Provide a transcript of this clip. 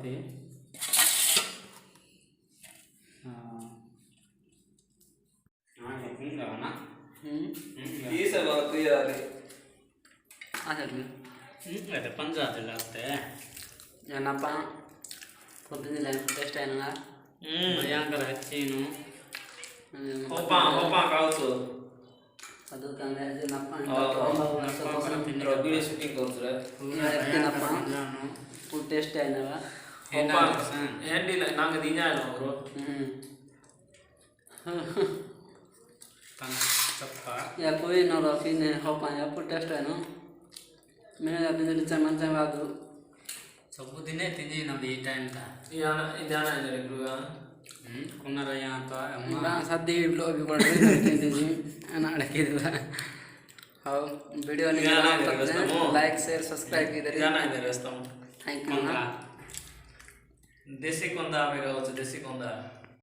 होती ये सब बात यार అయితే పంచాయతీ లేకపోతే ಏನಪ್ಪ పొద్దున్న టెస్ట్ అయినా భయంకర హచ్చీను hopa కావచ్చు చదువుతాను ಏನಪ್ಪ వీడియో షూటింగ్ କରୁଛରେ ಏನಪ್ಪ ಫುಲ್ ಟೆಸ್ಟ್ అయినవా hopa ఏంటి నాకు దిగాను బ్రో या कोई न रफी ने हो पाया फुल टेस्ट है ना मैं अभी जल्दी चमन चमादू ସବୁଦିନେ ତିନି ନदी ଟାଇମ୍ ଟା ఇదానా రెగ్యులర్గా కున్నర యాంత అమ్మ ना सदी ब्लॉग भी कर रहे थे जी ना अड़के दिला हाउ वीडियो नहीं लाइक शेयर सब्सक्राइब कीजिए ఇదానా వేస్తాం थैंक यू దేశీ కొంద ఆమె కావచ్చు దేశీ కొంద